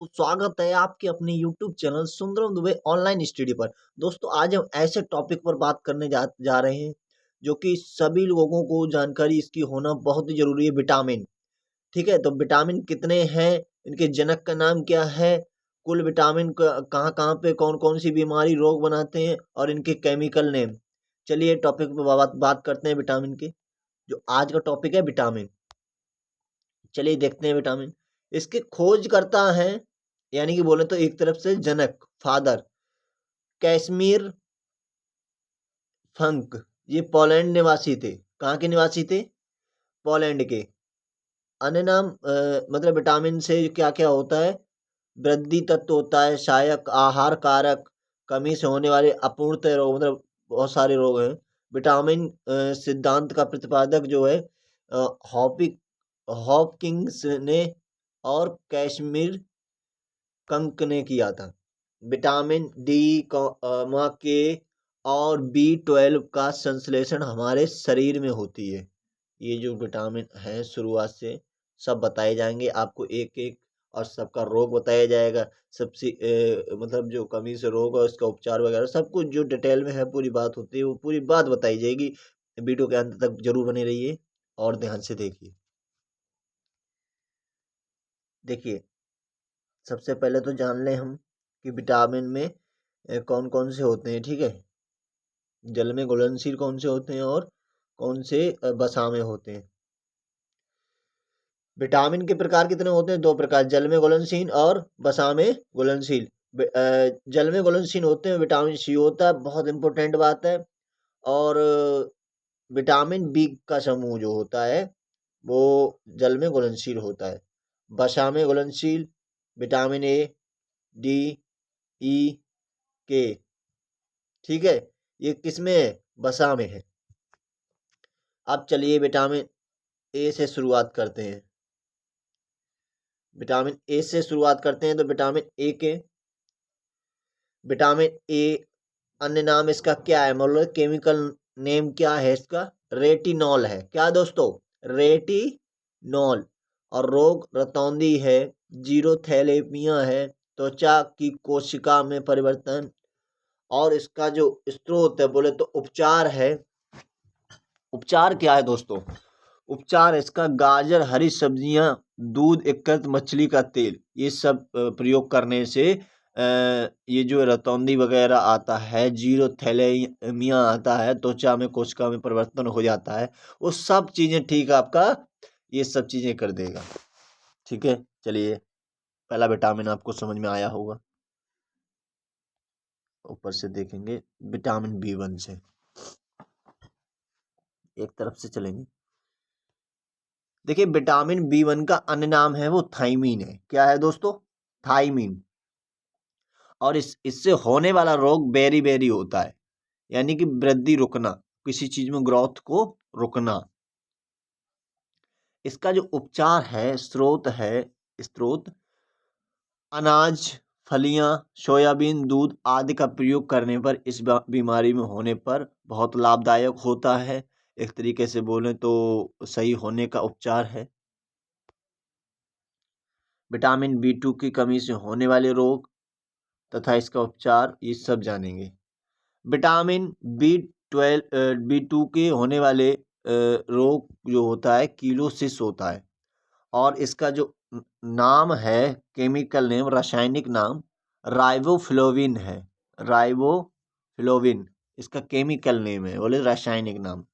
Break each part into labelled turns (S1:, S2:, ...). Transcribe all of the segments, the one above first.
S1: तो स्वागत है आपके अपने YouTube channel Sundaram Dubey online study पर। दोस्तों आज हम ऐसे टॉपिक पर बात करने जा रहे हैं जो कि सभी लोगों को जानकारी इसकी होना बहुत ही जरूरी है। विटामिन, ठीक है। तो विटामिन कितने हैं, इनके जनक का नाम क्या है, कुल विटामिन कहाँ कहाँ पे कौन कौन सी बीमारी रोग बनाते हैं और इनके केमिकल नेम। चलिए टॉपिक पे बात करते हैं विटामिन की। जो आज का टॉपिक है विटामिन, चलिए देखते हैं विटामिन। इसके खोज करता है, यानी कि बोले तो एक तरफ से जनक फादर कैश्मीर फंक, ये पोलैंड निवासी थे। कहाँ के निवासी थे? पोलैंड के। अन्य नाम मतलब विटामिन से क्या क्या होता है? वृद्धि तत्व होता है, सहायक, आहार कारक, कमी से होने वाले अपूर्णतः रोग, मतलब बहुत सारे रोग हैं। विटामिन सिद्धांत का प्रतिपादक जो है हॉपिक हॉपकिंस ने और कैश्मीर कंक ने किया था। विटामिन डी के और B12 का संश्लेषण हमारे शरीर में होती है। ये जो विटामिन है शुरुआत से सब बताए जाएंगे आपको एक एक, और सबका रोग बताया जाएगा। सबसे मतलब जो कमी से रोग और इसका उपचार वगैरह सब कुछ जो डिटेल में है, पूरी बात होती है, वो पूरी बात बताई जाएगी। वीडियो के अंत तक जरूर बने रहिए और ध्यान से देखिए। देखिए, सबसे पहले तो जान लें हम कि विटामिन में कौन कौन से होते हैं, ठीक है। जल में घुलनशील कौन से होते हैं और कौन से वसा में होते हैं। विटामिन के प्रकार कितने होते हैं? दो प्रकार, जल में घुलनशील और वसा में घुलनशील। जल में घुलनशील होते हैं विटामिन सी होता है, बहुत इंपॉर्टेंट बात है। और विटामिन बी का समूह जो होता है वो जल में घुलनशील होता है। वसा में घुलनशील विटामिन ए, डी, ई, के, ठीक है। ये किसमें है? वसा में है। अब चलिए विटामिन ए से शुरुआत करते हैं। विटामिन ए से शुरुआत करते हैं तो विटामिन ए के विटामिन ए अन्य नाम इसका क्या है, मतलब केमिकल नेम क्या है इसका? रेटिनॉल है। क्या दोस्तों? रेटिनॉल। और रोग रतौंधी है, जीरोथैलेमिया है, त्वचा की कोशिका में परिवर्तन। और इसका जो स्रोत है बोले तो उपचार है। उपचार क्या है दोस्तों? उपचार इसका गाजर, हरी सब्जियां, दूध, एकत्र मछली का तेल, ये सब प्रयोग करने से ये जो रतौंधी वगैरह आता है, जीरो थैलेमिया आता है, त्वचा में कोशिका में परिवर्तन हो जाता है, वो सब चीजें ठीक है आपका ये सब चीजें कर देगा। ठीक है, चलिए पहला विटामिन आपको समझ में आया होगा। ऊपर से देखेंगे विटामिन B1 से एक तरफ से चलेंगे। देखिए विटामिन B1 का अन्य नाम है वो थाइमीन है। क्या है दोस्तों? थाइमीन। और इससे होने वाला रोग बेरी बेरी होता है, यानी कि वृद्धि रुकना, किसी चीज में ग्रोथ को रुकना। इसका जो उपचार है, स्रोत अनाज, फलियां, सोयाबीन, दूध आदि का प्रयोग करने पर इस बीमारी में होने पर बहुत लाभदायक होता है। एक तरीके से बोले तो सही होने का उपचार है। विटामिन B2 की कमी से होने वाले रोग तथा इसका उपचार ये सब जानेंगे। विटामिन B2 के होने वाले रोग जो होता है कीलोसिस होता है। और इसका जो नाम है, केमिकल नेम, रासायनिक नाम राइबोफ्लोविन है। राइबोफ्लोविन इसका केमिकल नेम है, बोले रासायनिक नाम।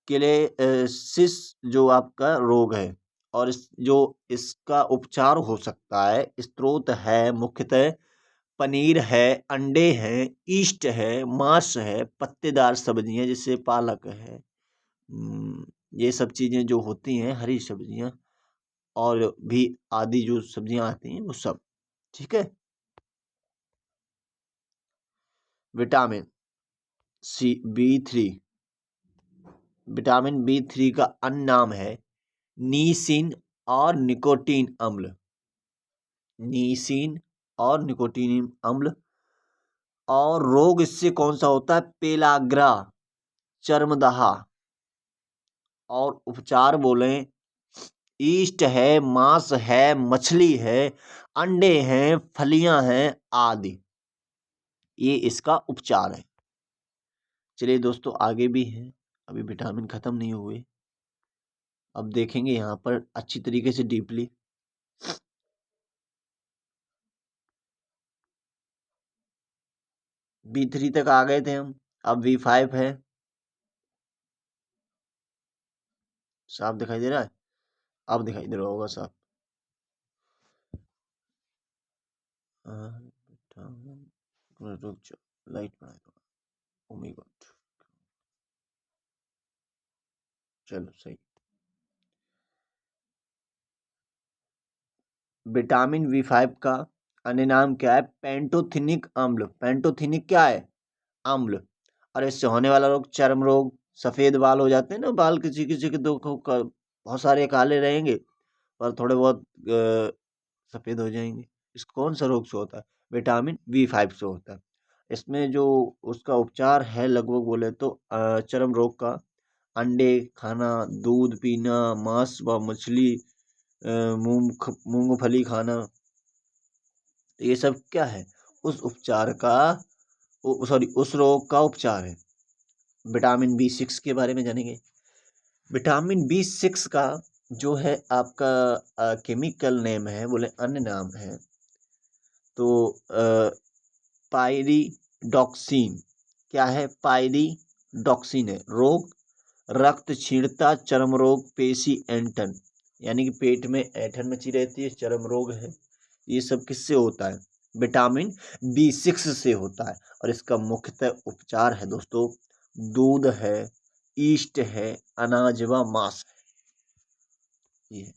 S1: किलेसिस जो आपका रोग है और जो इसका उपचार हो सकता है, स्रोत है मुख्यतः पनीर है, अंडे हैं, ईस्ट है, मांस है, पत्तेदार सब्जियां जैसे पालक है, ये सब चीजें जो होती हैं, हरी सब्जियां और भी आदि जो सब्जियां आती हैं वो सब। ठीक है। विटामिन B3, विटामिन B3 का अन्य नाम है नीसिन और निकोटीन अम्ल। नीसिन और निकोटीन अम्ल। और रोग इससे कौन सा होता है? पेलाग्रा, चर्मदाह। और उपचार बोलें ईस्ट है, मांस है, मछली है, अंडे हैं, फलियां हैं आदि। ये इसका उपचार है। चलिए दोस्तों, आगे भी हैं, अभी विटामिन खत्म नहीं हुए। अब देखेंगे यहाँ पर अच्छी तरीके से डीपली। B3 तक आ गए थे हम, अब B5 है। साफ दिखाई दे रहा है? अब दिखाई दे रहा होगा साफ। रुक जाओ, लाइट बढ़ाएगा। ओ माय गॉड, चलो सही। विटामिन B5 का अन्य नाम क्या है? पेंटोथेनिक अम्ल। पेंटोथेनिक क्या है? अम्ल। और इससे होने वाला रोग चर्म रोग, सफेद बाल हो जाते हैं ना, बाल किसी किसी के दो बहुत सारे काले रहेंगे और थोड़े बहुत सफेद हो जाएंगे। इस कौन सा रोग से होता है? विटामिन B5 से होता है। इसमें जो उसका उपचार है लगभग बोले तो चर्म रोग का, अंडे खाना, दूध पीना, मांस व मछली, मूंगफली खाना, ये सब क्या है? उस उपचार का, सॉरी, उस रोग का उपचार है। विटामिन B6 के बारे में जानेंगे। विटामिन B6 का जो है आपका केमिकल नेम है, बोले अन्य नाम है तो पायरिडॉक्सिन। क्या है? पायरिडॉक्सिन है। रोग रक्त क्षीणता, चर्म रोग, पेशी ऐंठन, यानी कि पेट में ऐंठन मची रहती है, चर्म रोग है। ये सब किससे होता है? विटामिन B6 से होता है। और इसका मुख्यतः उपचार है दोस्तों, दूध है, ईस्ट है, अनाज व मांस है। ये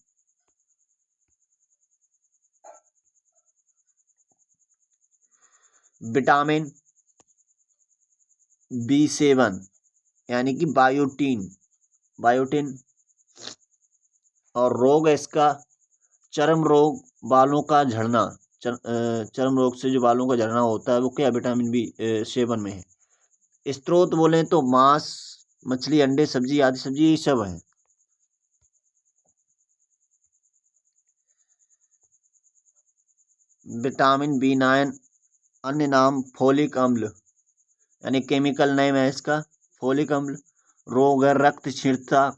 S1: विटामिन B7 यानी कि बायोटीन, बायोटीन। और रोग है इसका चर्म रोग, बालों का झड़ना। चर्म रोग से जो बालों का झड़ना होता है वो क्या? विटामिन B7 में है। स्त्रोत बोले तो मांस, मछली, अंडे, सब्जी, आदि सब्जी, ये सब है। विटामिन B9 अन्य नाम फोलिक अम्ल, यानी केमिकल नेम है इसका फोलिक अम्ल। रोग है रक्त क्षीणता,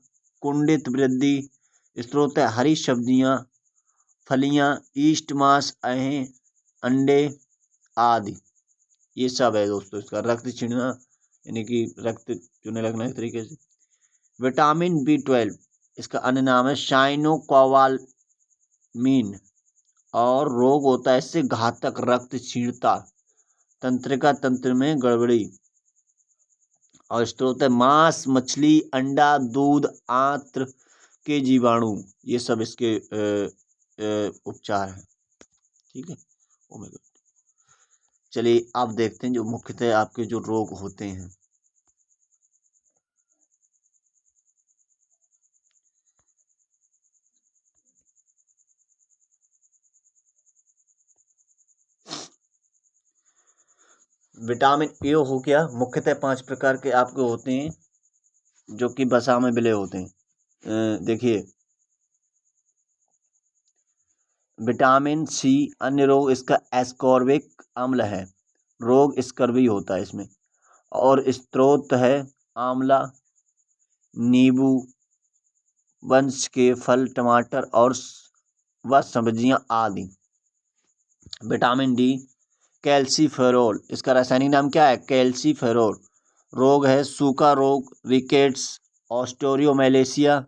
S1: कुंडित वृद्धि। स्त्रोत है हरी सब्जियां, फलियां, ईस्ट, मांस, अंडे आदि। ये सब है दोस्तों इसका। रक्त छिड़ना यानी कि रक्त चूने लगना एक तरीके से। विटामिन B12 इसका अन्य नाम है साइनोकोबालामीन। और रोग होता है इससे घातक रक्त क्षीणता, तंत्रिका तंत्र में गड़बड़ी। और स्त्रोत है मांस, मछली, अंडा, दूध, आंत्र के जीवाणु। ये सब इसके उपचार हैं। ठीक है। Oh my God. चलिए आप देखते हैं जो मुख्यतः आपके जो रोग होते हैं। विटामिन ए हो गया। मुख्यतः 5 प्रकार के आपके होते हैं जो कि वसा में मिले होते हैं। देखिए, विटामिन सी अन्य रोग इसका एस्कॉर्बिक अम्ल है। रोग स्कर्वी होता है इसमें। और स्त्रोत है आंवला, नींबू, वंश के फल, टमाटर और व सब्जियां आदि। विटामिन डी कैल्सीफेरोल, इसका रासायनिक नाम क्या है? कैल्सीफेरोल। रोग है सूखा रोग, रिकेट्स, ऑस्टियोमेलेसिया।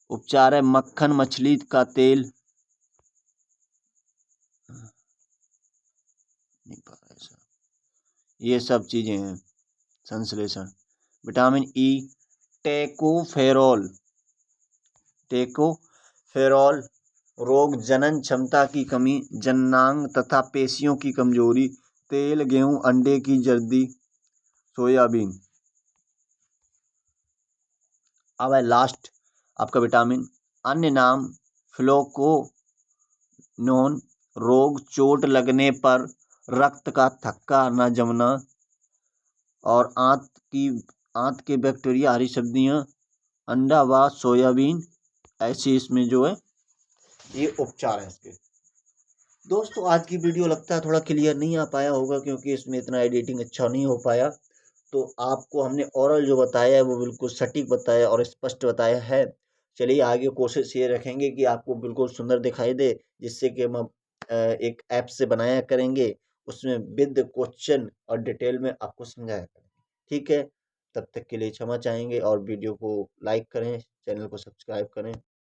S1: उपचार है मक्खन, मछली का तेल। नहीं पा रहा ऐसा। ये सब चीजें हैं। संश्लेषण। Vitamin E tocopherol, tocopherol. रोग जनन क्षमता की कमी, जननांग तथा पेशियों की कमजोरी। तेल, गेहूं, अंडे की जर्दी, सोयाबीन। अब है लास्ट आपका विटामिन, अन्य नाम फ्लोकोनोन। रोग चोट लगने पर रक्त का थक्का न जमना। और आंत के बैक्टीरिया, हरी सब्जियां, अंडा व सोयाबीन ऐसे इसमें जो है ये उपचार है इसके। दोस्तों आज की वीडियो लगता है थोड़ा क्लियर नहीं आ पाया होगा क्योंकि इसमें इतना एडिटिंग अच्छा नहीं हो पाया। तो आपको हमने ओरल जो बताया है वो बिल्कुल सटीक बताया और स्पष्ट बताया है। चलिए आगे कोशिश ये रखेंगे कि आपको बिल्कुल सुंदर दिखाई दे, जिससे कि हम एक ऐप से बनाया करेंगे, उसमें विद क्वेश्चन और डिटेल में आपको समझाया करेंगे। ठीक है, तब तक के लिए क्षमा चाहेंगे और वीडियो को लाइक करें, चैनल को सब्सक्राइब करें।